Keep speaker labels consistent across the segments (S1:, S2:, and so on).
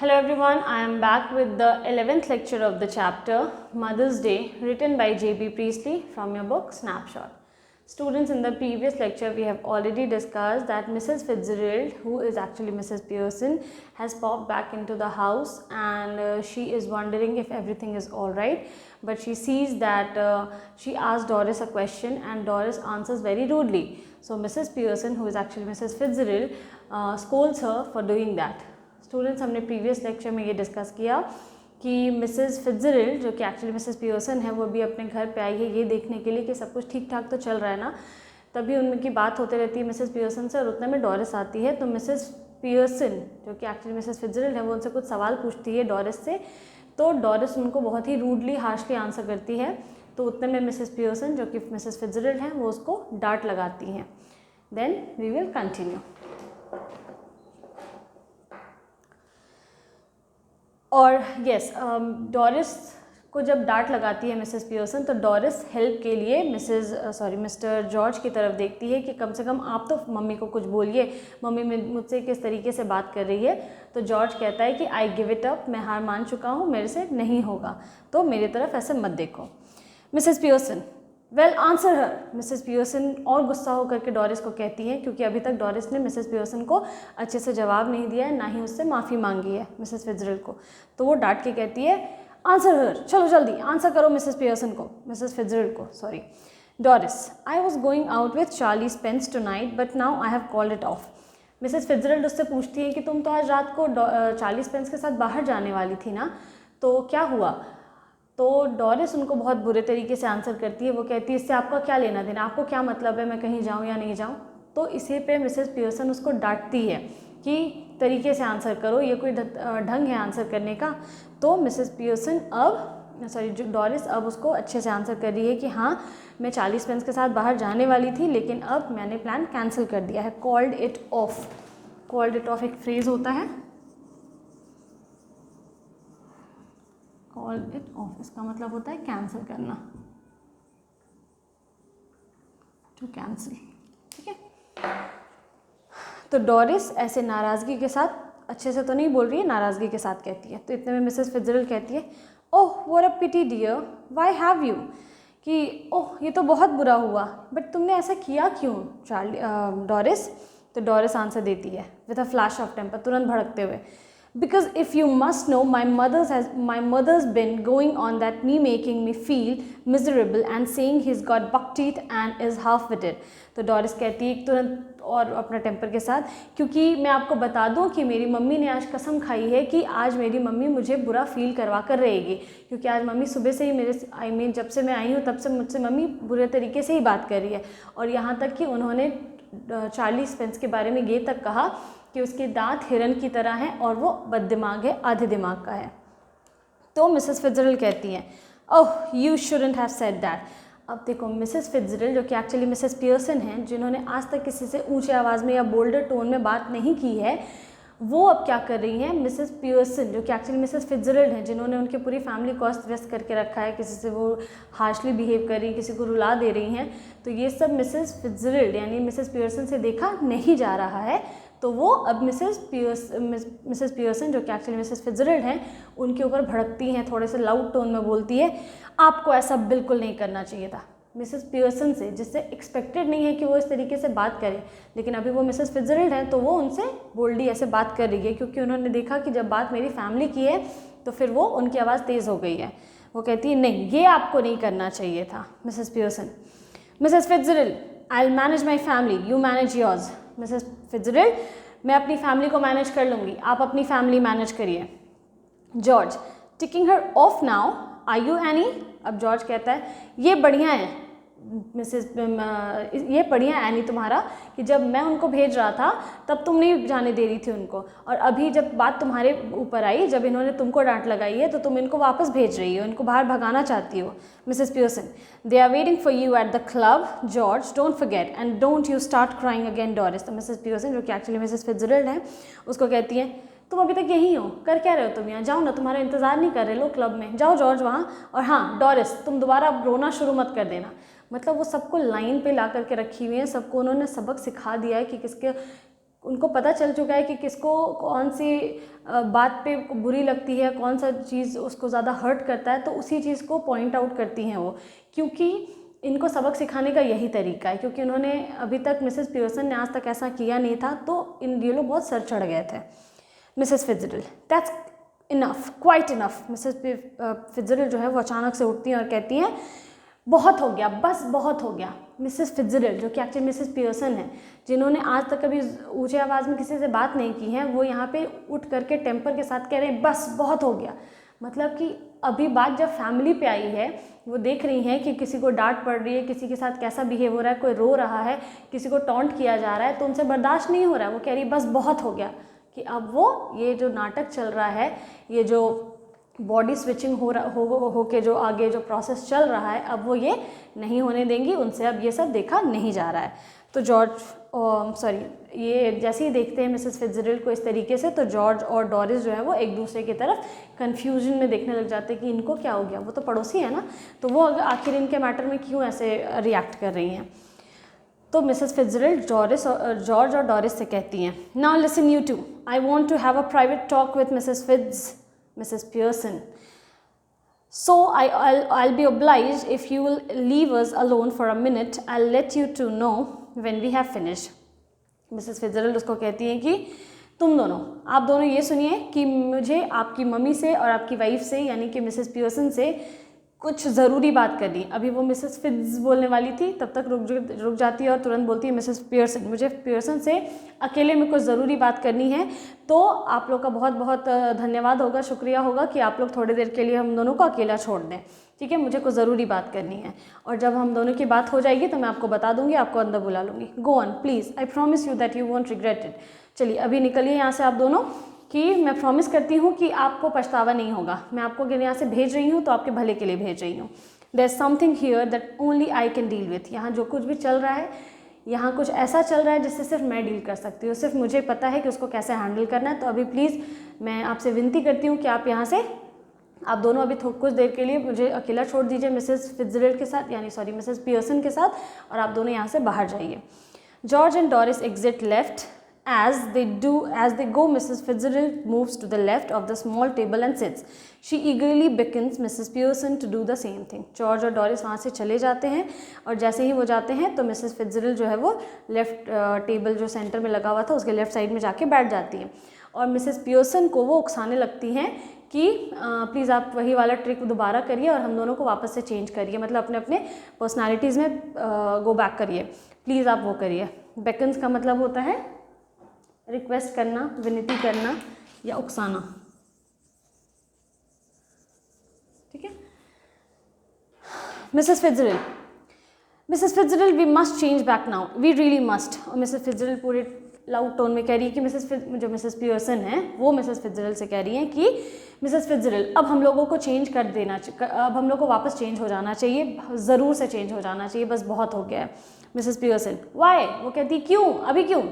S1: Hello everyone, I am back with the 11th lecture of the chapter Mother's Day, written by J.B. Priestley from your book Snapshot. Students, in the previous lecture we have already discussed that Mrs. Fitzgerald, who is actually Mrs. Pearson, has popped back into the house and she is wondering if everything is alright, but she sees that she asked Doris a question and Doris answers very rudely. So Mrs. Pearson, who is actually Mrs. Fitzgerald, scolds her for doing that. Students, हमने previous lecture में ये discuss किया कि Mrs फिट्जजेराल्ड, जो कि actually Mrs Pearson है, वो भी अपने घर पे आई है ये देखने के लिए कि सब कुछ ठीक ठाक तो चल रहा है ना। तभी उनकी बात होते रहती है मिसेस पियर्सन से और उतने में डॉरिस आती है। तो मिसेस पियर्सन, जो कि एक्चुअली मिसेस फिट्जजेराल्ड है, वो उनसे कुछ सवाल पूछती है डॉरिस से। तो डॉरिस उनको बहुत ही रूडली हार्शली आंसर करती है। तो उतने में मिसेस पियर्सन, जो कि मिसेस फिट्जजेराल्ड हैं, वो उसको डांट लगाती हैं। Then we will continue. और यस, डॉरिस को जब डांट लगाती है मिसेस पियर्सन, तो डॉरिस हेल्प के लिए मिस्टर जॉर्ज की तरफ देखती है कि कम से कम आप तो मम्मी को कुछ बोलिए, मम्मी मुझसे किस तरीके से बात कर रही है। तो जॉर्ज कहता है कि आई गिव इट अप, मैं हार मान चुका हूँ, मेरे से नहीं होगा, तो मेरी तरफ ऐसे मत देखो। मिसेस पियर्सन, वेल आंसर हर। मिसेस पियर्सन और गुस्सा होकर के डॉरिस को कहती है, क्योंकि अभी तक डॉरिस ने मिसेस पियर्सन को अच्छे से जवाब नहीं दिया है, ना ही उससे माफ़ी मांगी है मिसेस फिट्जजेराल्ड को। तो वो डांट के कहती है आंसर हर, चलो जल्दी आंसर करो मिसेस पियर्सन को, मिसेस फिट्जजेराल्ड को, sorry. Doris, I was going out with Charlie Spence tonight but now I have called it off. Mrs Fitzgerald उससे पूछती है कि तुम तो आज रात को चार्ली स्पेंस के साथ बाहर जाने वाली थी ना, तो क्या हुआ। तो डॉरिस उनको बहुत बुरे तरीके से आंसर करती है। वो कहती है इससे आपका क्या लेना देना, आपको क्या मतलब है मैं कहीं जाऊँ या नहीं जाऊँ। तो इसी पे मिसेस पियर्सन उसको डांटती है कि तरीके से आंसर करो, ये कोई ढंग है आंसर करने का। तो मिसेस पियर्सन जो डॉरिस अब उसको अच्छे से आंसर कर रही है कि हाँ, मैं चार्ली स्पेंस के साथ बाहर जाने वाली थी, लेकिन अब मैंने प्लान कैंसिल कर दिया है। Called it of, called it of एक फ्रेज़ होता है, कॉल इट ऑफ, इसका मतलब होता है कैंसिल करना, टू कैंसिल, ठीक है। तो डॉरिस ऐसे नाराज़गी के साथ, अच्छे से तो नहीं बोल रही है, नाराज़गी के साथ कहती है। तो इतने में मिसेस फिट्जजेराल्ड कहती है oh what a pity dear, why have you, कि ओह ये तो बहुत बुरा हुआ, बट तुमने ऐसा किया क्यों डॉरिस। तो डॉरिस आंसर देती है with a flash of temper, तुरंत भड़कते हुए, because if you must know my mother's been going on that me making me feel miserable and saying he's got buck teeth and is half witted। तो Doris कहती है तुरंत और अपना temper के साथ, क्योंकि मैं आपको बता दूं कि मेरी मम्मी ने आज कसम खाई है कि आज मेरी मम्मी मुझे बुरा फील करवा कर रहेगी, क्योंकि आज मम्मी सुबह से ही जब से मैं आई हूँ तब से मुझसे मम्मी बुरे तरीके से ही बात कर रही है। और यहाँ तक कि उन्होंने चार्ली स्पेंस के बारे में ये तक कहा कि उसके दांत हिरन की तरह हैं और वो बददिमाग है, आधे दिमाग का है। तो मिसेस फिट्जजेराल्ड कहती हैं oh you shouldn't have said that. अब देखो मिसेस फिट्जजेराल्ड, जो कि एक्चुअली मिसेस पियर्सन हैं, जिन्होंने आज तक किसी से ऊंचे आवाज़ में या बोल्डर टोन में बात नहीं की है, वो अब क्या कर रही हैं, मिसेस पियर्सन, जो कि एक्चुअली मिसेस फिट्जजेराल्ड हैं, जिन्होंने उनकी पूरी फैमिली को अस्त व्यस्त करके रखा है, किसी से वो हार्शली बिहेव कर रही हैं, किसी को रुला दे रही हैं, तो ये सब मिसेस फिट्जजेराल्ड यानी मिसेस पियर्सन से देखा नहीं जा रहा है। तो वो अब मिसेस पियर्सन, जो कि एक्चुअली मिसेस फिट्जजेराल्ड हैं, उनके ऊपर भड़कती हैं, थोड़े से लाउड टोन में बोलती है आपको ऐसा बिल्कुल नहीं करना चाहिए था। मिसेस पियर्सन से, जिससे एक्सपेक्टेड नहीं है कि वो इस तरीके से बात करे, लेकिन अभी वो मिसेस फिट्जजेराल्ड हैं तो वो उनसे बोल्डली ऐसे बात कर रही है, क्योंकि उन्होंने देखा कि जब बात मेरी फैमिली की है तो फिर वो उनकी आवाज़ तेज़ हो गई है। वो कहती है नहीं, ये आपको नहीं करना चाहिए था Mrs Pearson. Mrs Fitzgerald, I will manage my family, you manage yours. Mrs Fitzgerald, मैं अपनी फैमिली को मैनेज कर लूँगी, आप अपनी फैमिली मैनेज करिए। George, taking her off now, are you any. अब जॉर्ज कहता है ये बढ़िया है ये बढ़िया है एनी तुम्हारा, कि जब मैं उनको भेज रहा था तब तुम नहीं जाने दे रही थी उनको, और अभी जब बात तुम्हारे ऊपर आई, जब इन्होंने तुमको डांट लगाई है, तो तुम इनको वापस भेज रही हो, इनको बाहर भगाना चाहती हो। Mrs Pearson, they are waiting for you at the club George, don't forget and don't you start crying again Doris. तो मिसेस पियर्सन, जो कि एक्चुअली मिसेस फिट्जजेराल्ड हैं, उसको कहती है तुम अभी तक यहीं हो, कर क्या रहे हो तुम यहाँ, जाओ ना, तुम्हारा इंतज़ार नहीं कर रहे लोग क्लब में, जाओ जॉर्ज वहाँ। और हाँ डॉरिस, तुम दोबारा रोना शुरू मत कर देना। मतलब वो सबको लाइन पे ला करके रखी हुई है, सबको उन्होंने सबक सिखा दिया है कि उनको पता चल चुका है कि किसको कौन सी बात पे बुरी लगती है, कौन सा चीज़ उसको ज़्यादा हर्ट करता है, तो उसी चीज़ को पॉइंट आउट करती हैं वो, क्योंकि इनको सबक सिखाने का यही तरीका है, क्योंकि उन्होंने अभी तक मिसेस पियर्सन ने आज तक ऐसा किया नहीं था, तो ये लोग बहुत सर चढ़ गए थे। Mrs Fitzgerald, that's enough, quite enough. Mrs Fitzgerald जो है वो अचानक से उठती हैं और कहती हैं बहुत हो गया, बस बहुत हो गया। मिसेस फिट्जरल्ड जो कि एक्चुअली मिसेस पियर्सन है, जिन्होंने आज तक कभी ऊंचे आवाज़ में किसी से बात नहीं की है, वो यहाँ पे उठ करके टेम्पर के साथ कह रहे हैं बस बहुत हो गया। मतलब कि अभी बात जब फैमिली पे आई है, वो देख रही हैं कि किसी को डांट पड़ रही है, किसी के साथ कैसा बिहेव हो रहा है, कोई रो रहा है, किसी को टॉन्ट किया जा रहा है, तो उनसे बर्दाश्त नहीं हो रहा है। वो कह रही बस बहुत हो गया, कि अब वो ये जो नाटक चल रहा है, ये जो बॉडी स्विचिंग हो के जो आगे जो प्रोसेस चल रहा है, अब वो ये नहीं होने देंगी, उनसे अब ये सब देखा नहीं जा रहा है। तो ये जैसे ही देखते हैं मिसेस फिट्जरल्ड को इस तरीके से, तो जॉर्ज और डोरिस जो है वो एक दूसरे की तरफ कन्फ्यूजन में देखने लग जाते हैं कि इनको क्या हो गया, वो तो पड़ोसी है ना, तो वो आखिर इनके मैटर में क्यों ऐसे रिएक्ट कर रही हैं। तो मिसेस फिट्जरल्ड जॉर्ज और डोरिस से कहती हैं, now listen you two, I want to have a private talk with Mrs. Pearson. So I'll be obliged if you will leave us alone for a minute. I'll let you to know when we have finished. Mrs. Fitzgerald उसको कहती हैं कि आप दोनों ये सुनिए कि मुझे आपकी मम्मी से और आपकी वाइफ से, यानी कि मिसेस पियर्सन से कुछ ज़रूरी बात करनी। अभी वो मिसेस फिट्ज बोलने वाली थी, तब तक रुक जाती है और तुरंत बोलती है मिसेस पियर्सन, मुझे पियर्सन से अकेले में कुछ ज़रूरी बात करनी है, तो आप लोग का बहुत बहुत धन्यवाद होगा, शुक्रिया होगा कि आप लोग थोड़ी देर के लिए हम दोनों को अकेला छोड़ दें, ठीक है, मुझे कुछ ज़रूरी बात करनी है, और जब हम दोनों की बात हो जाएगी तो मैं आपको बता दूंगी, आपको अंदर बुला लूँगी। Go on please, I promise you that you won't regret it. चलिए अभी निकलिए यहाँ से आप दोनों, कि मैं प्रॉमिस करती हूँ कि आपको पछतावा नहीं होगा। मैं आपको अगर यहाँ से भेज रही हूँ तो आपके भले के लिए भेज रही हूँ। There is something here that only I can deal with. यहाँ जो कुछ भी चल रहा है, यहाँ कुछ ऐसा चल रहा है जिससे सिर्फ मैं डील कर सकती हूँ, सिर्फ मुझे पता है कि उसको कैसे हैंडल करना है। तो अभी प्लीज़ मैं आपसे विनती करती हूँ कि आप यहाँ से, आप दोनों अभी कुछ देर के लिए मुझे अकेला छोड़ दीजिए मिसेस फिट्जरल्ड के साथ, यानी मिसेस पियर्सन के साथ, और आप दोनों यहाँ से बाहर जाइए। George and Doris exit left. As they go, Mrs. Fitzgerald moves to the left of the small table and sits. She eagerly beckons Mrs. Pearson to do the same thing. George और Doris वहाँ से चले जाते हैं, और जैसे ही वो जाते हैं तो मिसेस फिट्जरल्ड जो है वो लेफ्ट टेबल जो सेंटर में लगा हुआ था उसके लेफ्ट साइड में जाके बैठ जाती हैं, और मिसेस पियर्सन को वो उकसाने लगती हैं कि प्लीज़ आप वही वाला ट्रिक दोबारा करिए और हम दोनों को वापस से चेंज करिए, मतलब अपने अपने पर्सनैलिटीज़ में गो बैक करिए, प्लीज़ आप वो करिए। बेकन्स का मतलब होता है रिक्वेस्ट करना, विनती करना या उकसाना, ठीक है। Mrs Fitzgerald we must change back now, we really must. और मिसेस फिट्जरल्ड पूरे लाउड टोन में कह रही है कि मिसेस पियर्सन है वो मिसेस फिट्जरल्ड से कह रही हैं कि मिसेस फिट्जरल्ड अब हम लोगों को चेंज कर देना, अब हम लोग को वापस चेंज हो जाना चाहिए, ज़रूर से चेंज हो जाना चाहिए, बस बहुत हो गया है। मिसेस पियर्सन वाई, वो कहती क्यों, अभी क्यों,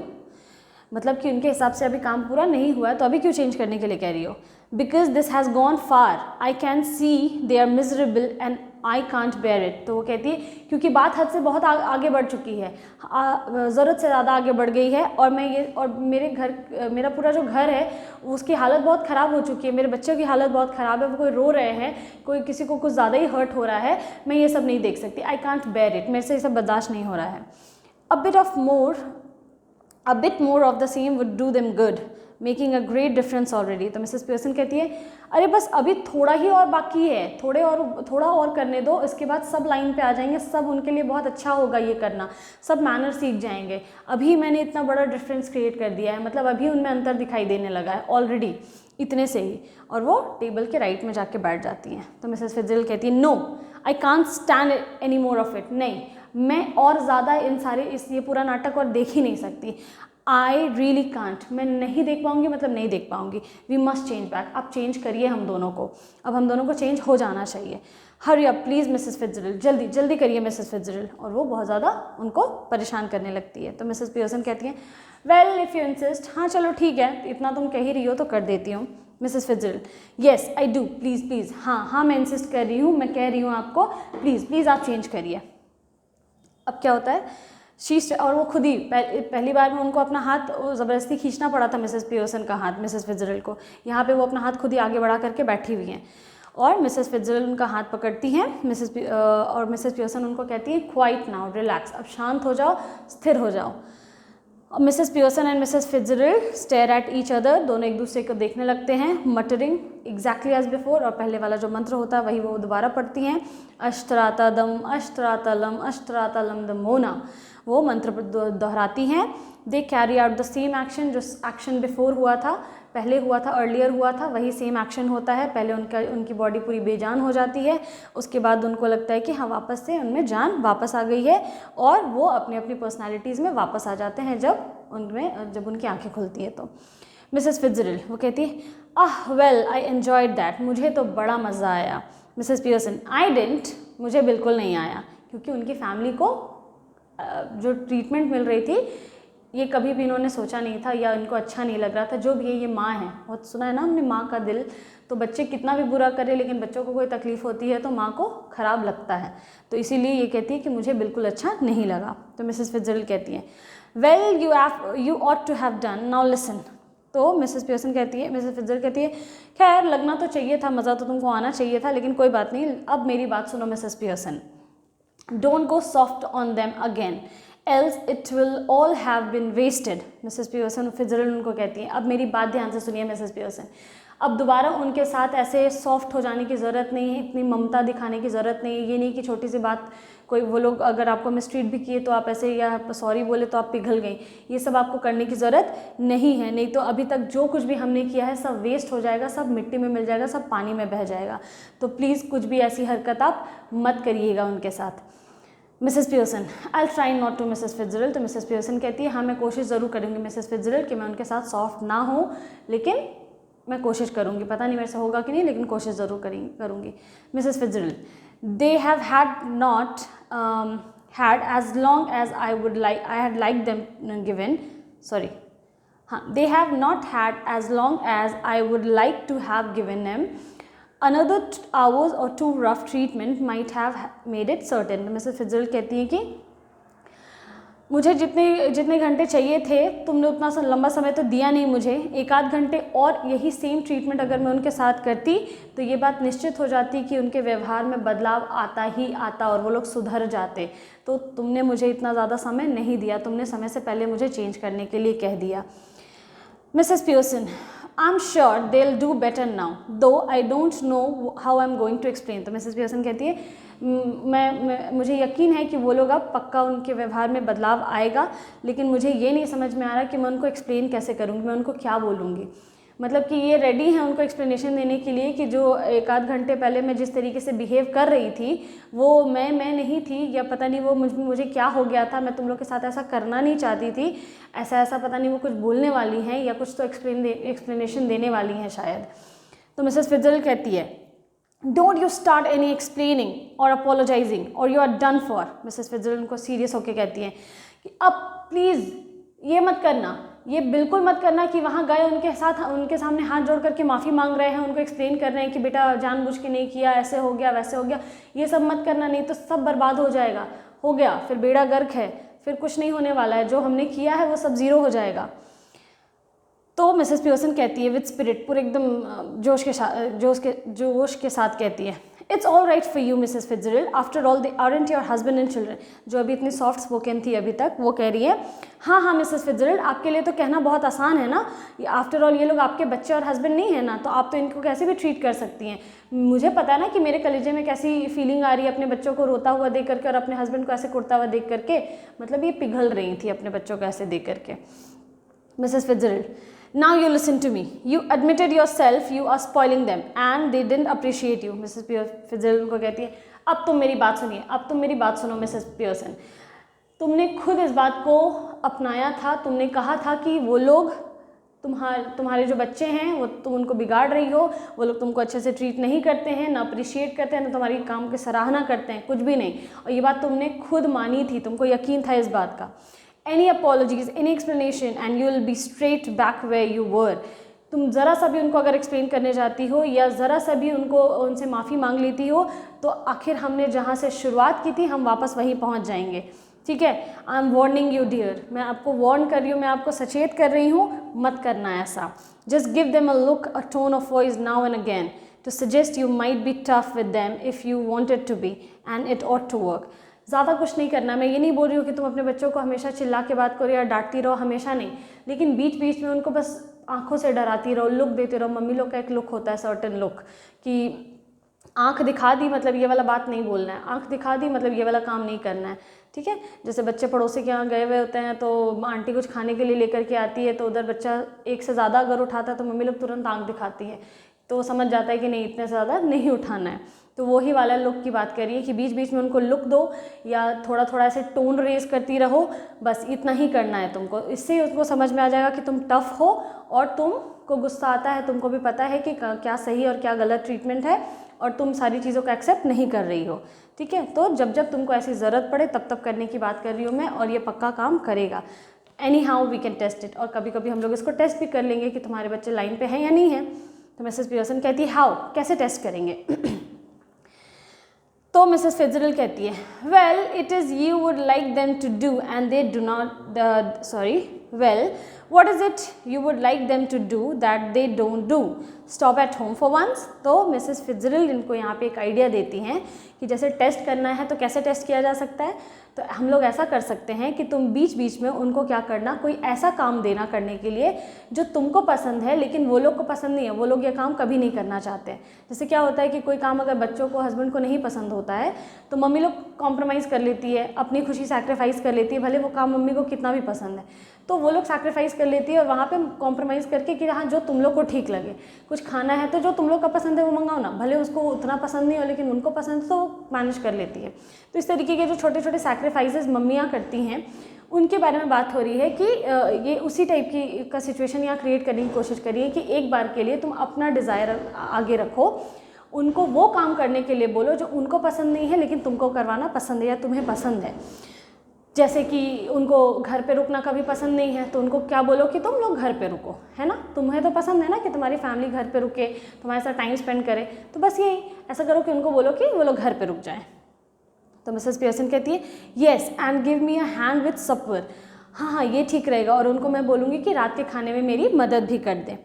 S1: मतलब कि उनके हिसाब से अभी काम पूरा नहीं हुआ है तो अभी क्यों चेंज करने के लिए कह रही हो। Because this has gone far, I can see they are miserable and I can't bear it. तो वो कहती है क्योंकि बात हद से बहुत आगे बढ़ चुकी है, ज़रूरत से ज़्यादा आगे बढ़ गई है, और मेरा पूरा जो घर है उसकी हालत बहुत ख़राब हो चुकी है, मेरे बच्चों की हालत बहुत ख़राब है, वो कोई रो रहे हैं, कोई किसी को कुछ ज़्यादा ही हर्ट हो रहा है, मैं ये सब नहीं देख सकती, आई कांट बेयर इट, मेरे से ये सब बर्दाश्त नहीं हो रहा है। A bit more of the same would do them good, making a great difference already. तो मिसेस पियर्सन कहती है अरे बस अभी थोड़ा ही और बाकी है, थोड़ा और करने दो, इसके बाद सब लाइन पे आ जाएंगे, सब उनके लिए बहुत अच्छा होगा ये करना, सब मैनर सीख जाएंगे। अभी मैंने इतना बड़ा डिफरेंस क्रिएट कर दिया है, मतलब अभी उनमें अंतर दिखाई देने लगा है ऑलरेडी, इतने से ही। और वो टेबल के राइट में जाके बैठ जाती हैं। तो मिसेस फिट्जरल्ड कहती है no, I can't stand any more of it, नहीं मैं और ज़्यादा ये पूरा नाटक और देख ही नहीं सकती, आई रियली कांट, मैं नहीं देख पाऊँगी, मतलब नहीं देख पाऊँगी। वी मस्ट चेंज बैक, आप चेंज करिए हम दोनों को, अब हम दोनों को चेंज हो जाना चाहिए। Hurry up please Mrs Fitzgerald, जल्दी जल्दी करिए मिसेस फिट्जरल्ड। और वो बहुत ज़्यादा उनको परेशान करने लगती है। तो मिसेस पियर्सन कहती हैं वेल इफ़ यू इंसिस्ट, हाँ चलो ठीक है, इतना तुम कह ही रही हो तो कर देती हूँ। Mrs Fitzgerald yes I do, please please, हाँ मैं इंसिस्ट कर रही हूँ, मैं कह रही हूँ आपको, प्लीज़ प्लीज़ आप चेंज करिए। अब क्या होता है, और वो खुद ही पहली बार में उनको अपना हाथ ज़बरदस्ती खींचना पड़ा था मिसेस पियर्सन का हाथ मिसेस फिट्जरल्ड को। यहाँ पे वो अपना हाथ खुद ही आगे बढ़ा करके बैठी हुई हैं और मिसेस फिट्जरल्ड उनका हाथ पकड़ती हैं और मिसेस पियर्सन उनको कहती हैं क्वाइट नाउ, रिलैक्स, अब शांत हो जाओ, स्थिर हो जाओ। Mrs Pearson and Mrs Fitzgerald stare at each other, दोनों एक दूसरे को देखने लगते हैं, मटरिंग एग्जैक्टली एज बिफोर, और पहले वाला जो मंत्र होता है वही वो दोबारा पढ़ती हैं, अष्ट्रातदम अष्ट्रातलम अष्ट्रातलम दमोना, वो मंत्र दोहराती हैं। They carry out the same action, जो एक्शन बिफोर हुआ था, पहले हुआ था, अर्लियर हुआ था, वही सेम एक्शन होता है। पहले उनकी बॉडी पूरी बेजान हो जाती है, उसके बाद उनको लगता है कि हाँ वापस से उनमें जान वापस आ गई है और वो अपनी अपनी पर्सनैलिटीज़ में वापस आ जाते हैं जब उनकी आंखें खुलती है। तो मिसेस फिट्जरल्ड वो कहती है आह वेल आई एन्जॉयड दैट, मुझे तो बड़ा मज़ा आया। मिसेस पियर्सन आई डिडंट, मुझे बिल्कुल नहीं आया, क्योंकि उनकी फैमिली को जो ट्रीटमेंट मिल रही थी ये कभी भी इन्होंने सोचा नहीं था या इनको अच्छा नहीं लग रहा था। जो भी है ये माँ है, बहुत सुना है ना हमने माँ का दिल, तो बच्चे कितना भी बुरा करे लेकिन बच्चों को कोई तकलीफ़ होती है तो माँ को ख़राब लगता है, तो इसीलिए ये कहती है कि मुझे बिल्कुल अच्छा नहीं लगा। तो मिसेस फिट्जरल्ड कहती हैं well you ought to have done, now listen. तो मिसेस पियर्सन कहती है, मिसेस फिट्जरल्ड कहती है खैर लगना तो चाहिए था, मज़ा तो तुमको आना चाहिए था, लेकिन कोई बात नहीं, अब मेरी बात सुनो Mrs Pearson. Don't go soft on them again else it will all have been wasted। Mrs Pearson Fitzgerald उनको कहती हैं अब मेरी बात ध्यान से सुनिए मिसेस पियर्सन, अब दोबारा उनके साथ ऐसे सॉफ्ट हो जाने की ज़रूरत नहीं है, इतनी ममता दिखाने की ज़रूरत नहीं है। ये नहीं कि छोटी सी बात कोई वो लोग अगर आपको मिसट्रीट भी किए तो आप ऐसे या सॉरी बोले तो आप पिघल गई, ये सब आपको करने की ज़रूरत नहीं है। नहीं तो अभी तक जो कुछ भी हमने किया है सब वेस्ट हो जाएगा, सब मिट्टी में मिल जाएगा, सब पानी में बह जाएगा। तो प्लीज़ कुछ भी ऐसी हरकत आप मत करिएगा उनके साथ। Mrs Pearson I try not to Mrs Fitzgerald. तो मिसेस पियर्सन कहती है हाँ मैं कोशिश ज़रूर करूँगी मिसेस फिट्जरल्ड कि मैं उनके साथ सॉफ्ट ना हो, लेकिन मैं कोशिश करूँगी, पता नहीं मेरे से होगा कि नहीं, लेकिन कोशिश ज़रूर करूँगी। Mrs Fitzgerald they have had not had as long as I had like them given, sorry हाँ, they have not had as long as I would like to have given them another hours or two rough treatment might have made it certain। Mrs Fitzgerald कहती हैं कि मुझे जितने घंटे चाहिए थे तुमने उतना सा लंबा समय तो दिया नहीं मुझे, एक आध घंटे और यही सेम ट्रीटमेंट अगर मैं उनके साथ करती तो ये बात निश्चित हो जाती कि उनके व्यवहार में बदलाव आता ही आता और वो लोग सुधर जाते। तो तुमने मुझे इतना ज़्यादा समय नहीं दिया, तुमने समय से पहले मुझे चेंज करने के लिए कह दिया। Mrs Pearson I'm sure they'll do better now, though I don't know how I'm going to explain। तो मिसेस पियर्सन कहती है मुझे यकीन है कि वो लोग अब पक्का उनके व्यवहार में बदलाव आएगा, लेकिन मुझे ये नहीं समझ में आ रहा कि मैं उनको एक्सप्लेन कैसे करूँगी, मैं उनको क्या बोलूँगी। मतलब कि ये रेडी हैं उनको एक्सप्लेनेशन देने के लिए कि जो एक आध घंटे पहले मैं जिस तरीके से बिहेव कर रही थी वो मैं नहीं थी, या पता नहीं वो मुझे क्या हो गया था, मैं तुम लोग के साथ ऐसा करना नहीं चाहती थी, ऐसा पता नहीं वो कुछ बोलने वाली हैं या कुछ तो एक्सप्लेनेशन देने वाली हैं शायद। तो मिसेस फिट्जरल्ड कहती है don't you start any explaining और अपोलोजाइजिंग और you are done for. Mrs Fitzgerald उनको सीरियस होकर कहती हैं कि अब प्लीज़ ये मत करना, ये बिल्कुल मत करना कि वहाँ गए उनके सामने हाथ जोड़ करके माफ़ी मांग रहे हैं, उनको एक्सप्लेन कर रहे हैं कि बेटा जानबूझ के नहीं किया, ऐसे हो गया वैसे हो गया, ये सब मत करना, नहीं तो सब बर्बाद हो जाएगा, हो गया फिर बेड़ा गर्क है, फिर कुछ नहीं होने वाला है, जो हमने किया है वो सब ज़ीरो हो जाएगा। तो मिसेस पियर्सन कहती है विद स्पिरिट, पूरे एकदम जोश के साथ कहती है it's all right for you Mrs Fitzgerald, after all they aren't your husband and children. जो अभी इतनी सॉफ्ट स्पोकन थी अभी तक, वो कह रही है हाँ मिसेस फिट्जरल्ड आपके लिए तो कहना बहुत आसान है ना, आफ्टर ऑल ये लोग आपके बच्चे और हस्बैंड नहीं है ना, तो आप तो इनको कैसे भी ट्रीट कर सकती हैं। मुझे पता है ना कि मेरे कलेजे में कैसी फीलिंग आ रही है अपने बच्चों को रोता हुआ देख करके और अपने हस्बैंड को ऐसे कुड़ता हुआ देख करके, मतलब ये पिघल रही थी अपने बच्चों को ऐसे देख करके। Mrs Fitzgerald Now you listen to me. You admitted yourself you are spoiling them and they didn't appreciate you। Mrs Fitzgerald उनको कहती है अब तुम मेरी बात सुनिए, अब तुम मेरी बात सुनो मिसेस पियर्सन, तुमने खुद इस बात को अपनाया था, तुमने कहा था कि वो लोग तुम्हारे जो बच्चे हैं वो तुम उनको बिगाड़ रही हो, वो लोग तुमको अच्छे से ट्रीट नहीं करते हैं, ना अप्रिशिएट करते हैं, ना तुम्हारी काम की सराहना करते हैं, कुछ भी नहीं, और ये बात तुमने खुद मानी थी, तुमको यकीन था इस बात का। Any apologies, any explanation and you will be straight back where you were। तुम ज़रा सा भी उनको अगर एक्सप्लेन करने जाती हो या ज़रा सा भी उनसे माफ़ी मांग लेती हो तो आखिर हमने जहाँ से शुरुआत की थी हम वापस वहीं पहुँच जाएंगे। ठीक है, I am warning you dear, मैं आपको वार्न कर रही हूँ, मैं आपको सचेत कर रही हूँ, मत करना ऐसा. Just give them a look, a tone of voice now and again to suggest you might be tough with them if you wanted to be and it ought to work. ज़्यादा कुछ नहीं करना. मैं ये नहीं बोल रही हूँ कि तुम अपने बच्चों को हमेशा चिल्ला के बात करो या डांटती रहो, हमेशा नहीं, लेकिन बीच बीच में उनको बस आंखों से डराती रहो, लुक देते रहो. मम्मी लोग का एक लुक होता है, सर्टेन लुक, कि आंख दिखा दी मतलब ये वाला बात नहीं बोलना है, आंख दिखा दी मतलब ये वाला काम नहीं करना है. ठीक है, जैसे बच्चे पड़ोसी के यहाँ गए हुए होते हैं तो आंटी कुछ खाने के लिए लेकर के आती है, तो उधर बच्चा एक से ज़्यादा अगर उठाता है तो मम्मी लोग तुरंत आंख दिखाती है, तो वो समझ जाता है कि नहीं इतने से ज़्यादा नहीं उठाना है. तो वही वाला लुक की बात करिए कि बीच बीच में उनको लुक दो या थोड़ा थोड़ा ऐसे टोन रेज करती रहो, बस इतना ही करना है तुमको. इससे उसको समझ में आ जाएगा कि तुम टफ हो और तुमको गुस्सा आता है, तुमको भी पता है कि क्या सही और क्या गलत ट्रीटमेंट है और तुम सारी चीज़ों को एक्सेप्ट नहीं कर रही हो. ठीक है, तो जब जब तुमको ऐसी ज़रूरत पड़े तब तब करने की बात कर रही हूँ मैं, और ये पक्का काम करेगा. Anyhow we can test it, और कभी कभी हम लोग इसको टेस्ट भी कर लेंगे कि तुम्हारे बच्चे लाइन पे हैं या नहीं है. तो मिसेस पियर्सन कहती है हाउ, कैसे टेस्ट करेंगे. तो मिसेस फिट्जरल्ड कहती है well it is you would like them to do and they do not, sorry, well what is it you would like them to do that they don't do, stop at home for once. तो Mrs Fitzgerald इनको यहाँ पे एक idea देती हैं कि जैसे test करना है तो कैसे टेस्ट किया जा सकता है. तो हम लोग ऐसा कर सकते हैं कि तुम बीच बीच में उनको क्या करना, कोई ऐसा काम देना करने के लिए जो तुमको पसंद है लेकिन वो लोग को पसंद नहीं है, वो लोग ये काम कभी नहीं करना चाहते हैं. जैसे क्या होता है कि कोई काम अगर बच्चों को, हस्बैंड को नहीं पसंद होता है तो मम्मी लोग कॉम्प्रोमाइज़ कर लेती है, अपनी खुशी सैक्रिफाइस कर लेती है, भले वो काम मम्मी को कितना भी पसंद है, तो वो लोग सैक्रिफाइस कर लेती है और वहाँ पे कॉम्प्रोमाइज़ करके कि हाँ जो तुम लोग को ठीक लगे, कुछ खाना है तो जो तुम लोग का पसंद है वो मंगाओ ना, भले उसको उतना पसंद नहीं हो लेकिन उनको पसंद है तो वो मैनेज कर लेती है. तो इस तरीके के जो छोटे छोटे सैक्रिफाइसेस मम्मियाँ करती हैं उनके बारे में बात हो रही है कि ये उसी टाइप की का सिचुएशन यहाँ क्रिएट करने की कोशिश करिए कि एक बार के लिए तुम अपना डिज़ायर आगे रखो, उनको वो काम करने के लिए बोलो जो उनको पसंद नहीं है लेकिन तुमको करवाना पसंद है या तुम्हें पसंद है. जैसे कि उनको घर पे रुकना कभी पसंद नहीं है तो उनको क्या बोलो कि तुम लोग घर पे रुको, है ना, तुम्हें तो पसंद है ना कि तुम्हारी फैमिली घर पे रुके, तुम्हारे साथ टाइम स्पेंड करे, तो बस यही ऐसा करो कि उनको बोलो कि वो लोग घर पे रुक जाएं. तो मिसेस पियर्सन कहती है yes and give me a hand with supper. हाँ ये ठीक रहेगा, और उनको मैं बोलूँगी कि रात के खाने में मेरी मदद भी कर दें.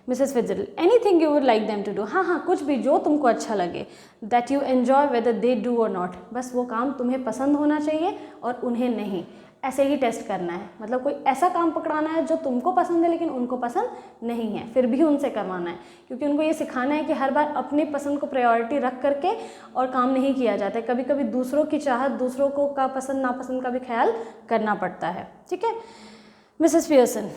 S1: Mrs Fitzgerald anything you would like them to do. हाँ कुछ भी जो तुमको अच्छा लगे, that you enjoy whether they do और नॉट. बस वो काम तुम्हें पसंद होना चाहिए और उन्हें नहीं. ऐसे ही टेस्ट करना है, मतलब कोई ऐसा काम पकड़ाना है जो तुमको पसंद है लेकिन उनको पसंद नहीं है, फिर भी उनसे करवाना है, क्योंकि उनको ये सिखाना है कि हर बार अपनी पसंद को प्रायोरिटी रख करके और काम नहीं किया जाता है. कभी कभी दूसरों की चाहत, दूसरों को का पसंद नापसंद का भी ख्याल करना पड़ता है. ठीक है. Mrs Pearson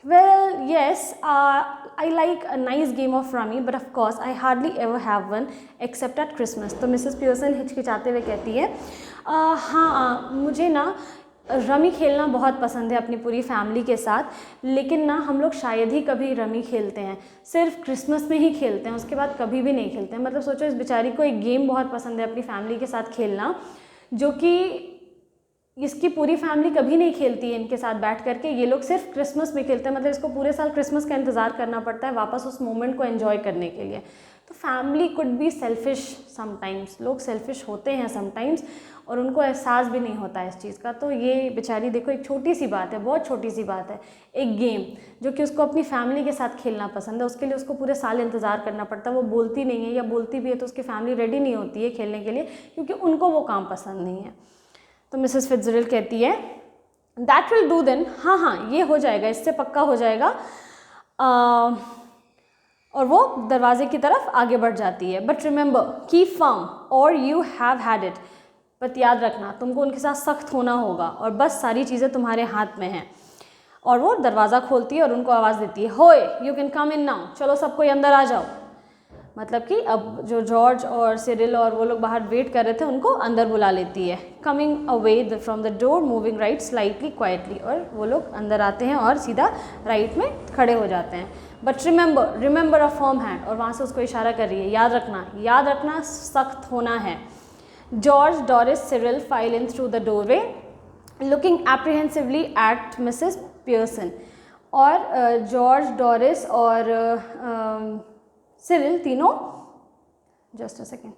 S1: well yes I like a nice game of rummy but of course I hardly ever have one except at Christmas. तो मिसेस पियर्सन हिचकिचाते हुए कहती है हाँ मुझे ना रमी खेलना बहुत पसंद है अपनी पूरी फैमिली के साथ, लेकिन ना हम लोग शायद ही कभी रमी खेलते हैं, सिर्फ क्रिसमस में ही खेलते हैं, उसके बाद कभी भी नहीं खेलते हैं. मतलब सोचो इस बेचारी को एक गेम बहुत पसंद है अपनी फैमिली के साथ खेलना, जो कि इसकी पूरी फैमिली कभी नहीं खेलती है इनके साथ बैठ करके, ये लोग सिर्फ क्रिसमस में खेलते हैं. मतलब इसको पूरे साल क्रिसमस का इंतज़ार करना पड़ता है वापस उस मोमेंट को एंजॉय करने के लिए. तो family could be selfish sometimes, लोग सेल्फिश होते हैं समटाइम्स और उनको एहसास भी नहीं होता है इस चीज़ का. तो ये बेचारी देखो एक छोटी सी बात है, बहुत छोटी सी बात है, एक गेम जो कि उसको अपनी फैमिली के साथ खेलना पसंद है, उसके लिए उसको पूरे साल इंतज़ार करना पड़ता है. वो बोलती नहीं है या बोलती भी है तो उसकी फैमिली रेडी नहीं होती है खेलने के लिए क्योंकि उनको वो काम पसंद नहीं है. तो मिसेस फिट्जरल्ड कहती है दैट विल डू देन. हाँ ये हो जाएगा, इससे पक्का हो जाएगा. और वो दरवाजे की तरफ आगे बढ़ जाती है. बट रिमेंबर कीप फर्म और you have had it. But याद रखना तुमको उनके साथ सख्त होना होगा और बस सारी चीज़ें तुम्हारे हाथ में हैं. और वो दरवाज़ा खोलती है और उनको आवाज़ देती है होए you can come in now. चलो सब कोई अंदर आ जाओ. मतलब कि अब जो जॉर्ज और सिरिल और वो लोग बाहर वेट कर रहे थे उनको अंदर बुला लेती है. Coming away from the door moving right slightly quietly. और वो लोग अंदर आते हैं और सीधा राइट में खड़े हो जाते हैं. But remember a firm hand. और वहाँ से उसको इशारा कर रही है याद रखना सख्त होना है. George Doris Cyril file in through the doorway looking apprehensively at Mrs Pearson. और जॉर्ज डोरिस और सिरिल तीनों जस्ट अ सेकेंड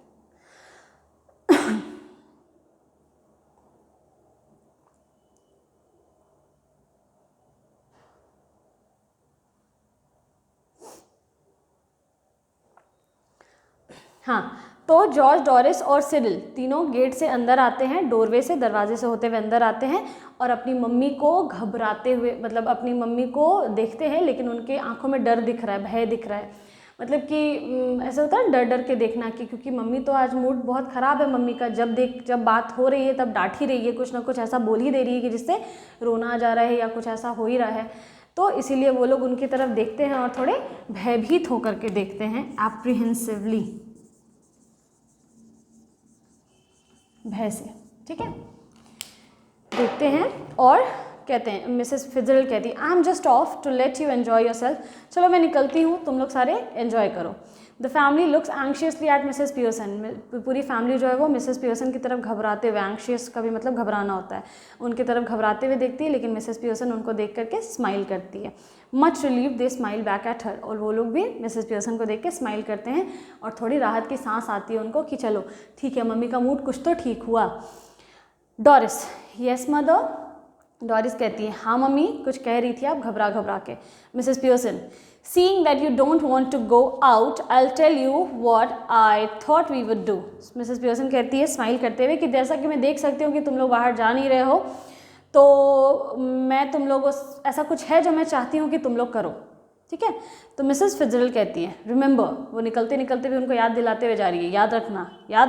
S1: हाँ, तो जॉर्ज, डोरिस और सिरिल तीनों गेट से अंदर आते हैं, डोरवे से, दरवाजे से होते हुए अंदर आते हैं और अपनी मम्मी को घबराते हुए, मतलब अपनी मम्मी को देखते हैं लेकिन उनके आंखों में डर दिख रहा है, भय दिख रहा है। मतलब कि ऐसा होता है डर डर के देखना कि क्योंकि मम्मी तो आज मूड बहुत ख़राब है मम्मी का, जब बात हो रही है तब डांट ही रही है, कुछ ना कुछ ऐसा बोल ही दे रही है कि जिससे रोना आ जा रहा है या कुछ ऐसा हो ही रहा है। तो इसीलिए वो लोग उनकी तरफ देखते हैं और थोड़े भयभीत होकर के देखते हैं, एप्रीहेंसिवली, भय से, ठीक है, देखते हैं और कहते हैं, मिसेस फिजरल कहती है, I am just off to let you enjoy yourself, चलो मैं निकलती हूँ, तुम लोग सारे एन्जॉय करो। The family looks anxiously at Mrs Pearson, पूरी फैमिली जो है वो मिसेस पियर्सन की तरफ घबराते हुए, एंग्शियस का भी मतलब घबराना होता है, उनकी तरफ घबराते हुए देखती है, लेकिन मिसेस पियर्सन उनको देख करके स्माइल करती है। Much relieve they smile back at her, और वो लोग भी मिसेस पियर्सन को देख के स्माइल करते हैं और थोड़ी राहत की सांस आती है उनको कि चलो ठीक है, मम्मी का मूड कुछ तो ठीक हुआ। डोरिस, यस मदर, डोरिस कहती है, हाँ मम्मी कुछ कह रही थी आप घबरा घबरा के। Mrs Pearson, seeing that you don't want to go out, I'll tell you what I thought we would do. Mrs Pearson कहती है स्माइल करते हुए कि जैसा कि मैं देख सकती हूँ कि तुम लोग बाहर जा नहीं रहे हो, तो मैं तुम लोगों, ऐसा कुछ है जो मैं चाहती हूँ कि तुम लोग करो, ठीक है। तो मिसेस फिजरल कहती है, रिमेंबर, वो निकलते निकलते भी उनको याद दिलाते हुए जा रही है, याद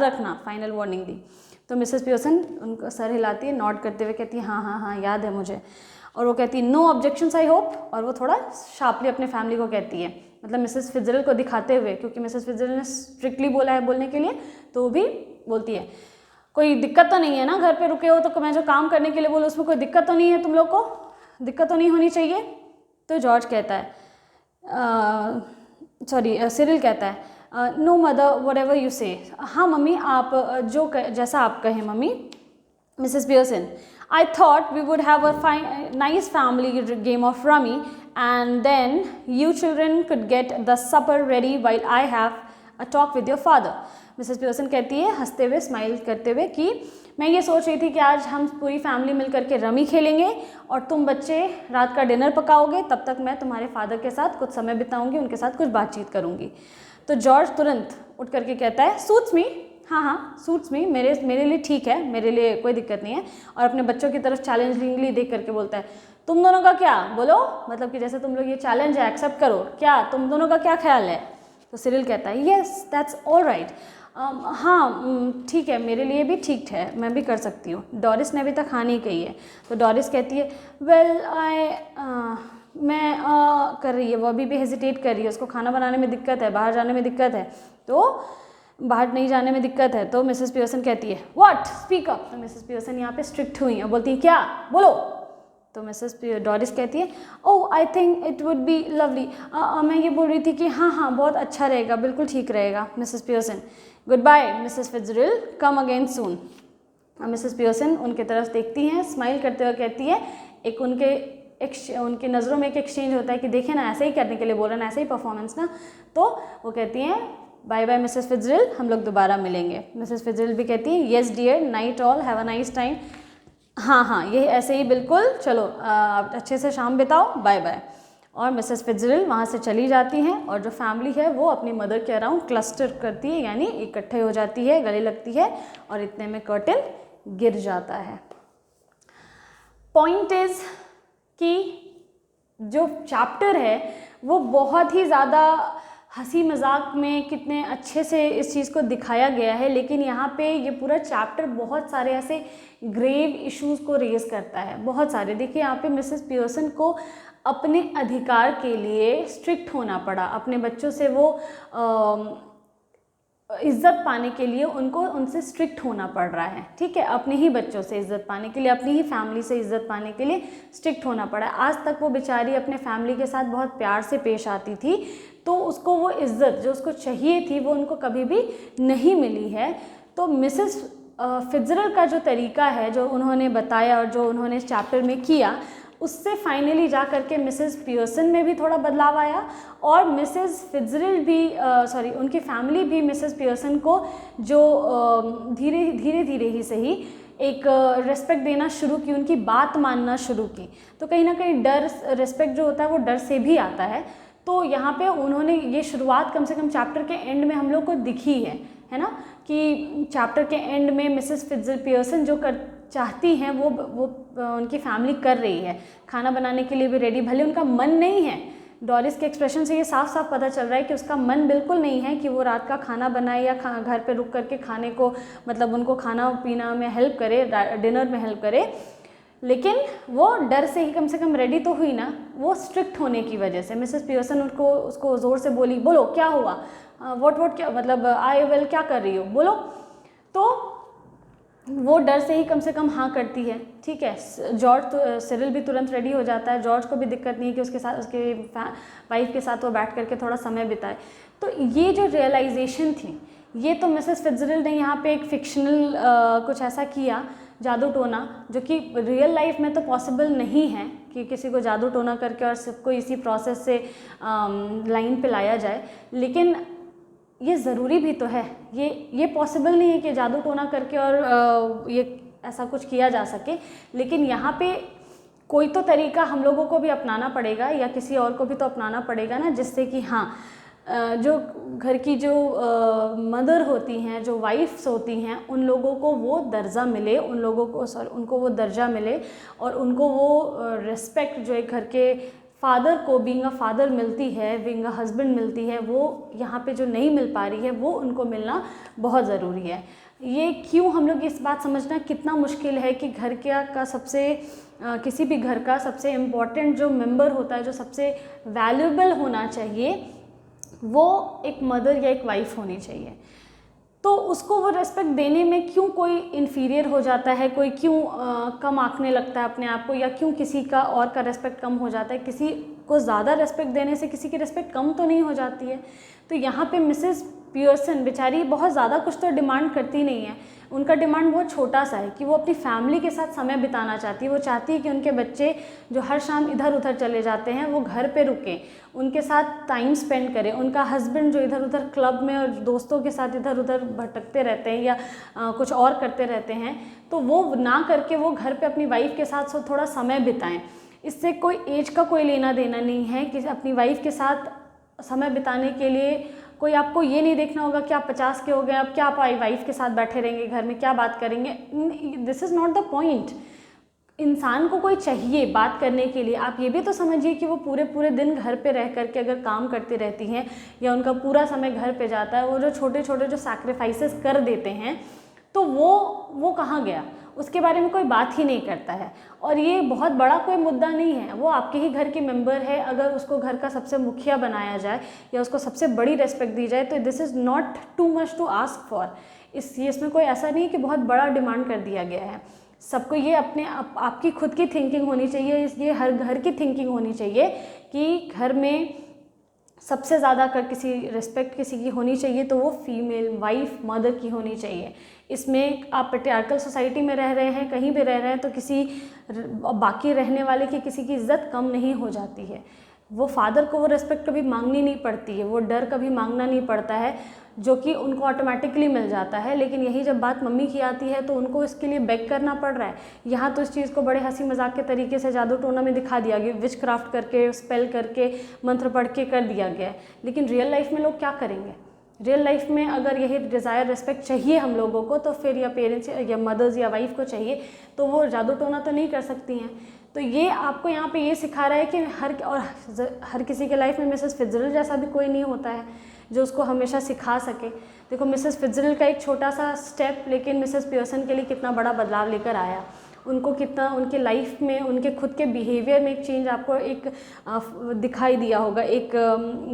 S1: रखना, फाइनल वार्निंग दी। तो मिसेस पियर्सन उनको सर हिलाती है, नॉट करते हुए कहती है, हाँ हाँ हाँ याद है मुझे। और वो कहती है, नो ऑब्जेक्शंस आई होप, और वो थोड़ा शार्पली अपने फैमिली को कहती है, मतलब मिसेस फिजरल को दिखाते हुए, क्योंकि मिसेस फिजरल ने स्ट्रिक्टली बोला है बोलने के लिए, तो वो भी बोलती है, कोई दिक्कत तो नहीं है ना, घर पे रुके हो तो मैं जो काम करने के लिए बोलो उसमें कोई दिक्कत तो नहीं है, तुम लोग को दिक्कत तो नहीं होनी चाहिए। तो जॉर्ज कहता है, सिरिल कहता है, no mother whatever you say, हाँ मम्मी आप जैसा आप कहें mummy. Mrs Pearson, I thought we would have a nice family game of rummy and then you children could get the supper ready while I have a talk with your father. Mrs Pearson कहती है हंसते हुए, smile करते हुए कि मैं ये सोच रही थी कि आज हम पूरी फैमिली मिल करके रमी खेलेंगे और तुम बच्चे रात का डिनर पकाओगे, तब तक मैं तुम्हारे फादर के साथ कुछ समय बिताऊंगी, उनके साथ कुछ बातचीत करूंगी। तो जॉर्ज तुरंत उठ करके कहता है, सूट्स मी, हाँ सूट्स मी, मेरे लिए ठीक है, मेरे लिए कोई दिक्कत नहीं है। और अपने बच्चों की तरफ चैलेंजिंगली देख करके बोलता है, तुम दोनों का क्या, बोलो, मतलब कि जैसे तुम लोग ये चैलेंज है एक्सेप्ट करो, क्या तुम दोनों का क्या ख्याल है। तो सिरिल कहता है, येस दैट्स ऑल राइट, हाँ ठीक है, मेरे लिए भी ठीक है, मैं भी कर सकती हूँ। डोरिस ने अभी तक हाँ नहीं कही है, तो डोरिस कहती है, वेल मैं कर रही है, वो अभी भी हेजिटेट कर रही है, उसको खाना बनाने में दिक्कत है, बाहर जाने में दिक्कत है, तो बाहर नहीं जाने में दिक्कत है। तो मिसेस पियर्सन कहती है, व्हाट, स्पीक अप। तो मिसेस पियर्सन यहाँ पे स्ट्रिक्ट हुई और बोलती है, क्या, बोलो। तो मिसेस डोरिस कहती है, oh I think it would be lovely, मैं ये बोल रही थी कि हाँ बहुत अच्छा रहेगा, बिल्कुल ठीक रहेगा। Mrs Pearson, goodbye Mrs Fitzgerald, come again soon. Mrs Pearson उनके तरफ देखती हैं, स्माइल करते हुए कहती है, एक उनके नज़रों में एक एक्सचेंज होता है कि देखें ना, ऐसे ही करने के लिए बोल रहे ना, ऐसे ही परफॉर्मेंस ना। तो वो कहती हैं, बाय बाय मिसेस फिजरल, हम लोग दोबारा मिलेंगे। मिसेस फिजरल भी कहती है, yes dear, night all, have a nice time, हाँ ये ऐसे ही बिल्कुल, चलो अच्छे से शाम बिताओ, बाय बाय। और मिसेस फिजरल वहाँ से चली जाती हैं और जो फैमिली है वो अपनी मदर के अराउंड क्लस्टर करती है, यानी इकट्ठे हो जाती है, गले लगती है, और इतने में कर्टन गिर जाता है। पॉइंट इज कि जो चैप्टर है वो बहुत ही ज़्यादा हंसी मजाक में कितने अच्छे से इस चीज़ को दिखाया गया है, लेकिन यहाँ पे ये पूरा चैप्टर बहुत सारे ऐसे ग्रेव इश्यूज़ को रेज करता है, बहुत सारे। देखिए यहाँ पे मिसेस पियर्सन को अपने अधिकार के लिए स्ट्रिक्ट होना पड़ा, अपने बच्चों से वो इज़्ज़त पाने के लिए उनसे स्ट्रिक्ट होना पड़ रहा है, ठीक है, अपने ही बच्चों से इज़्ज़त पाने के लिए, अपनी ही फैमिली से इज़्ज़त पाने के लिए स्ट्रिक्ट होना पड़ा। आज तक वो बेचारी अपने फैमिली के साथ बहुत प्यार से पेश आती थी, तो उसको वो इज़्ज़त जो उसको चाहिए थी वो उनको कभी भी नहीं मिली है। तो मिसेस फिजरल का जो तरीका है, जो उन्होंने बताया और जो उन्होंने इस चैप्टर में किया, उससे फाइनली जा करके मिसेस पियर्सन में भी थोड़ा बदलाव आया, और मिसेस फिजरल भी उनकी फैमिली भी मिसेस पियर्सन को जो धीरे धीरे ही सही एक रेस्पेक्ट देना शुरू की, उनकी बात मानना शुरू की। तो कहीं ना कहीं डर, रेस्पेक्ट जो होता है वो डर से भी आता है। तो यहाँ पे उन्होंने ये शुरुआत कम से कम चैप्टर के एंड में हम लोग को दिखी है ना, कि चैप्टर के एंड में मिसेस पियर्सन जो चाहती हैं वो उनकी फैमिली कर रही है, खाना बनाने के लिए भी रेडी, भले उनका मन नहीं है। डॉरिस के एक्सप्रेशन से ये साफ साफ पता चल रहा है कि उसका मन बिल्कुल नहीं है कि वो रात का खाना बनाए या घर पे रुक करके खाने को, मतलब उनको खाना पीना में हेल्प करे, डिनर में हेल्प करे, लेकिन वो डर से ही कम से कम रेडी तो हुई ना, वो स्ट्रिक्ट होने की वजह से। मिसेस पियर्सन उसको ज़ोर से बोली, बोलो क्या हुआ, वोट क्या, मतलब आई विल क्या कर रही हो, बोलो। तो वो डर से ही कम से कम हाँ करती है, ठीक है। सिरिल भी तुरंत रेडी हो जाता है, जॉर्ज को भी दिक्कत नहीं है कि उसके साथ, उसके वाइफ के साथ वो बैठ करके थोड़ा समय बिताए। तो ये जो रियलाइजेशन थी, ये तो मिसेस फिट्जरेल्ड ने यहाँ पे एक फिक्शनल कुछ ऐसा किया, जादू टोना, जो कि रियल लाइफ में तो पॉसिबल नहीं है कि किसी को जादू टोना करके और सबको इसी प्रोसेस से लाइन पे लाया जाए, लेकिन ये ज़रूरी भी तो है। ये पॉसिबल नहीं है कि जादू टोना करके और ये ऐसा कुछ किया जा सके, लेकिन यहाँ पे कोई तो तरीका हम लोगों को भी अपनाना पड़ेगा या किसी और को भी तो अपनाना पड़ेगा ना, जिससे कि हाँ जो घर की जो मदर होती हैं, जो वाइफ्स होती हैं, उन लोगों को वो दर्जा मिले, उनको वो दर्जा मिले और उनको वो रिस्पेक्ट जो एक घर के फादर को बीइंग अ फादर मिलती है, बीइंग अ हस्बैंड मिलती है, वो यहाँ पे जो नहीं मिल पा रही है वो उनको मिलना बहुत ज़रूरी है। ये क्यों हम लोग इस बात समझना कितना मुश्किल है कि घर का सबसे किसी भी घर का सबसे इम्पॉर्टेंट जो मेंबर होता है, जो सबसे वैल्यूएबल होना चाहिए, वो एक मदर या एक वाइफ होनी चाहिए। तो उसको वो रेस्पेक्ट देने में क्यों कोई इन्फीरियर हो जाता है, कोई क्यों कम आंकने लगता है अपने आप को, या क्यों किसी का और का रेस्पेक्ट कम हो जाता है। किसी को ज़्यादा रेस्पेक्ट देने से किसी की रेस्पेक्ट कम तो नहीं हो जाती है। तो यहाँ पे मिसेस पियर्सन बेचारी बहुत ज़्यादा कुछ तो डिमांड करती नहीं है, उनका डिमांड बहुत छोटा सा है कि वो अपनी फैमिली के साथ समय बिताना चाहती है। वो चाहती है कि उनके बच्चे जो हर शाम इधर उधर चले जाते हैं वो घर पे रुकें, उनके साथ टाइम स्पेंड करें। उनका हस्बैंड जो इधर उधर क्लब में और दोस्तों के साथ इधर उधर भटकते रहते हैं या कुछ और करते रहते हैं, तो वो ना करके वो घर पे अपनी वाइफ के साथ थोड़ा समय बिताएं। इससे कोई एज का कोई लेना देना नहीं है कि अपनी वाइफ के साथ समय बिताने के लिए कोई आपको ये नहीं देखना होगा कि आप 50 के हो गए, अब क्या आप वाइफ के साथ बैठे रहेंगे घर में, क्या बात करेंगे। This is not the point. इंसान को कोई चाहिए बात करने के लिए। आप ये भी तो समझिए कि वो पूरे दिन घर पे रह करके अगर काम करती रहती हैं या उनका पूरा समय घर पे जाता है, वो जो छोटे छोटे जो सैक्रिफाइसेस कर देते हैं, तो वो कहाँ गया, उसके बारे में कोई बात ही नहीं करता है। और ये बहुत बड़ा कोई मुद्दा नहीं है, वो आपके ही घर की मेंबर है। अगर उसको घर का सबसे मुखिया बनाया जाए या उसको सबसे बड़ी रेस्पेक्ट दी जाए, तो this is not too much to ask for. इसमें कोई ऐसा नहीं कि बहुत बड़ा डिमांड कर दिया गया है। सबको ये अपने आपकी खुद की थिंकिंग होनी चाहिए, ये हर घर की थिंकिंग होनी चाहिए कि घर में सबसे ज़्यादा अगर किसी रिस्पेक्ट किसी की होनी चाहिए तो वो फीमेल वाइफ मदर की होनी चाहिए। इसमें आप पैट्रियार्कल सोसाइटी में रह रहे हैं, कहीं भी रह रहे हैं, तो किसी बाकी रहने वाले की किसी की इज़्ज़त कम नहीं हो जाती है। वो फादर को वो रिस्पेक्ट कभी मांगनी नहीं पड़ती है, वो डर कभी मांगना नहीं पड़ता है, जो कि उनको ऑटोमेटिकली मिल जाता है। लेकिन यही जब बात मम्मी की आती है तो उनको इसके लिए बेग करना पड़ रहा है। यहाँ तो इस चीज़ को बड़े हंसी मजाक के तरीके से जादू टोना में दिखा दिया गया, विच क्राफ्ट करके, स्पेल करके, मंत्र पढ़ के कर दिया गया है। लेकिन रियल लाइफ में लोग क्या करेंगे? रियल लाइफ में अगर यही डिज़ायर रिस्पेक्ट चाहिए हम लोगों को, तो फिर या पेरेंट्स या मदर्स या वाइफ को चाहिए, तो वो जादू टोना तो नहीं कर सकती हैं। तो ये आपको यहाँ पे ये सिखा रहा है कि हर किसी के लाइफ में मिसेस फिट्जरेल्ड जैसा भी कोई नहीं होता है जो उसको हमेशा सिखा सके। देखो मिसेस फिट्जरेल्ड का एक छोटा सा स्टेप लेकिन मिसेस पियर्सन के लिए कितना बड़ा बदलाव लेकर आया। उनको कितना उनके लाइफ में, उनके खुद के बिहेवियर में एक चेंज आपको एक दिखाई दिया होगा। एक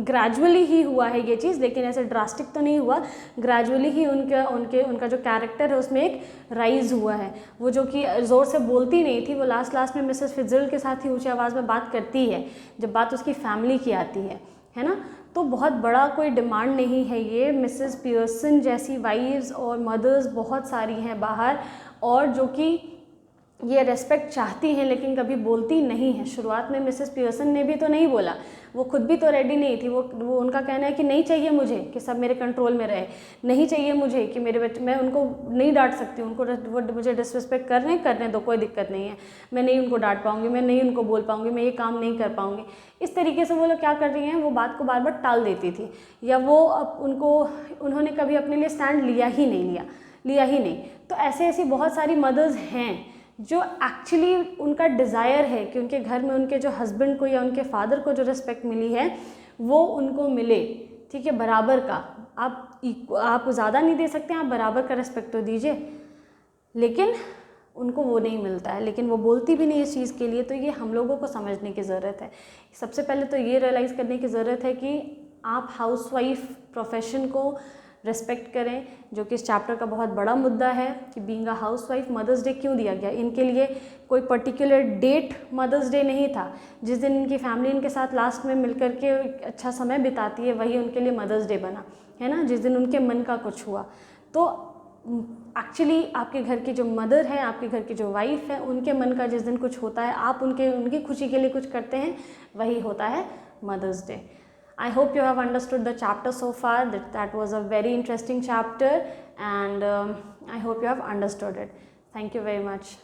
S1: ग्रेजुअली ही हुआ है ये चीज़, लेकिन ऐसे ड्रास्टिक तो नहीं हुआ। ग्रेजुअली ही उनका जो कैरेक्टर है उसमें एक राइज हुआ है। वो जो कि ज़ोर से बोलती नहीं थी, वो लास्ट में मिसेस फिट्जरेल्ड के साथ ही ऊँची आवाज़ में बात करती है जब बात उसकी फैमिली की आती है ना। तो बहुत बड़ा कोई डिमांड नहीं है ये। मिसेस पियर्सन जैसी वाइफ्स और मदर्स बहुत सारी हैं बाहर, और जो कि ये रेस्पेक्ट चाहती हैं लेकिन कभी बोलती नहीं हैं। शुरुआत में मिसेस पियर्सन ने भी तो नहीं बोला, वो खुद भी तो रेडी नहीं थी। वो उनका कहना है कि नहीं चाहिए मुझे कि सब मेरे कंट्रोल में रहे, नहीं चाहिए मुझे कि मेरे बच्चे, मैं उनको नहीं डांट सकती, उनको वो मुझे डिसरिस्पेक्ट करने दो, कोई दिक्कत नहीं है, मैं नहीं उनको डांट पाऊँगी, मैं नहीं उनको बोल पाऊँगी, मैं ये काम नहीं कर पाऊँगी। इस तरीके से वो लोग क्या कर रही हैं, वो बात को बार बार टाल देती थी, या वो उन्होंने कभी अपने लिए स्टैंड लिया ही नहीं। तो ऐसी बहुत सारी मदर्स हैं जो एक्चुअली उनका डिज़ायर है कि उनके घर में उनके जो हस्बैंड को या उनके फादर को जो रिस्पेक्ट मिली है वो उनको मिले, ठीक है, बराबर का। आप ज़्यादा नहीं दे सकते, आप बराबर का रिस्पेक्ट तो दीजिए, लेकिन उनको वो नहीं मिलता है, लेकिन वो बोलती भी नहीं इस चीज़ के लिए। तो ये हम लोगों को समझने की ज़रूरत है। सबसे पहले तो ये रियलाइज़ करने की ज़रूरत है कि आप हाउसवाइफ प्रोफेशन को रेस्पेक्ट करें, जो कि इस चैप्टर का बहुत बड़ा मुद्दा है कि being a housewife Mother's Day क्यों दिया गया। इनके लिए कोई पर्टिकुलर डेट मदर्स डे नहीं था। जिस दिन इनकी फैमिली इनके साथ लास्ट में मिलकर के अच्छा समय बिताती है वही उनके लिए मदर्स डे बना है ना, जिस दिन उनके मन का कुछ हुआ। तो एक्चुअली आपके घर की जो मदर है, आपके घर की जो वाइफ है, उनके मन का जिस दिन कुछ होता है, आप उनकी खुशी के लिए कुछ करते हैं, वही होता है Mother's Day. I hope you have understood the chapter so far. That was a very interesting chapter, and I hope you have understood it. Thank you very much.